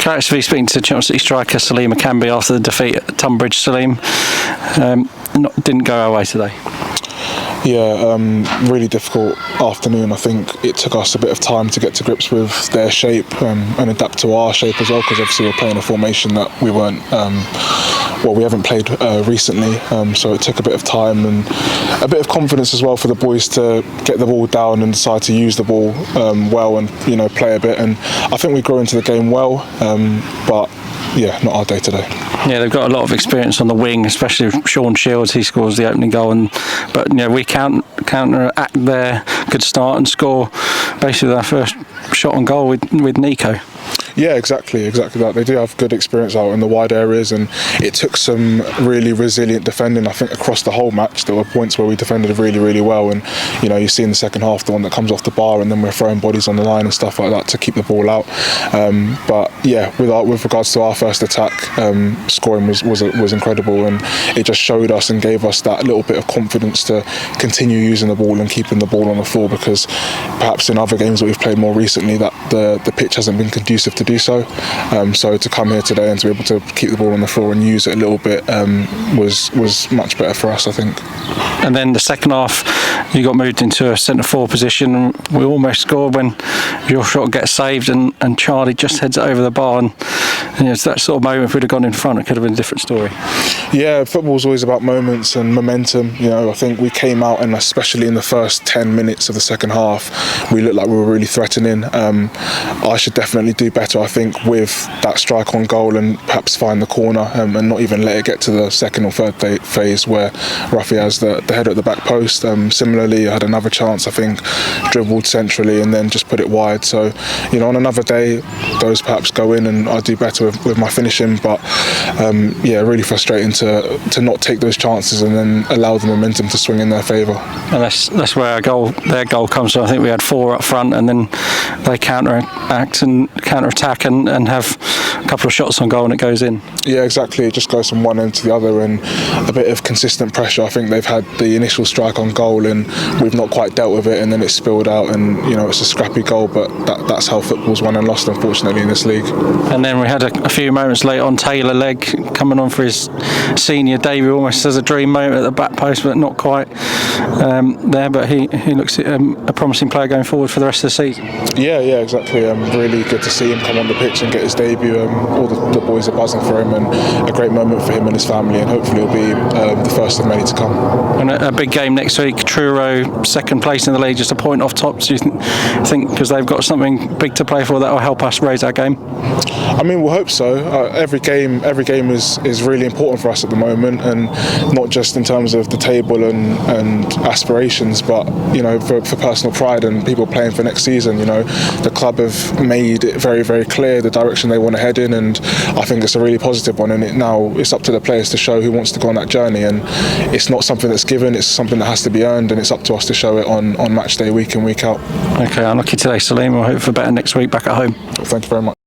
ClaretsTV speaking to Chelsea City striker Saleem Akanbi after the defeat at Tonbridge. Saleem, didn't go our way today. Yeah, really difficult afternoon. I think it took us a bit of time to get to grips with their shape and adapt to our shape as well, because obviously we're playing a formation that we weren't, we haven't played recently, so it took a bit of time and a bit of confidence as well for the boys to get the ball down and decide to use the ball well and play a bit. And I think we grew into the game well, but yeah, not our day today. Yeah, they've got a lot of experience on the wing, especially Sean Shields. He scores the opening goal, but we counteract their good start and score basically our first shot on goal with Nico. Yeah, exactly that. They do have good experience out in the wide areas, and it took some really resilient defending. I think across the whole match there were points where we defended really, really well, and you see in the second half the one that comes off the bar and then we're throwing bodies on the line and stuff like that to keep the ball out. But yeah, with regards to our first attack, scoring was incredible, and it just showed us and gave us that little bit of confidence to continue using the ball and keeping the ball on the floor, because perhaps in other games that we've played more recently that the pitch hasn't been conducive to do so. So to come here today and to be able to keep the ball on the floor and use it a little bit was much better for us, I think. And then the second half, you got moved into a centre forward position, and we almost scored when your shot gets saved and Charlie just heads it over the bar. And it's that sort of moment, if we'd have gone in front, it could have been a different story. Yeah, football's always about moments and momentum. I think we came out, and especially in the first 10 minutes of the second half, we looked like we were really threatening. I should definitely do better, I think, with that strike on goal and perhaps find the corner and not even let it get to the second or third phase where Rafi has the header at the back post. Similarly, I had another chance, I think, dribbled centrally and then just put it wide. So, on another day, those perhaps go in and I do better with my finishing. But yeah, really frustrating to not take those chances and then allow the momentum to swing in their favour. And that's where their goal comes from. I think we had 4 up front, and then they counter-attack and have a couple of shots on goal and it goes in. Yeah, exactly. It just goes from one end to the other, and a bit of consistent pressure. I think they've had the initial strike on goal and we've not quite dealt with it, and then it's spilled out, and it's a scrappy goal, but that's how football's won and lost, unfortunately, in this league. And then we had a few moments late on, Taylor Legg coming on for his senior debut, almost as a dream moment at the back post, but not quite there. But he looks a promising player going forward for the rest of the season. Yeah, exactly. Really good to see him come on the pitch and get his debut. All the boys are buzzing for him, and a great moment for him and his family, and hopefully it'll be the first of many to come. And a big game next week, Truro, second place in the league, just a point off top. So you think because they've got something big to play for, that will help us raise our game? I mean, we'll hope so. Every game is really important for us at the moment, and not just in terms of the table and aspirations, but for personal pride and people playing for next season. The club have made it very, very clear the direction they want to head in, and I think it's a really positive one. And now it's up to the players to show who wants to go on that journey, and it's not something that's given, it's something that has to be earned, and it's up to us to show it on match day, week in, week out. Okay, unlucky today, Saleem. We'll hope for better next week back at home. Thank you very much.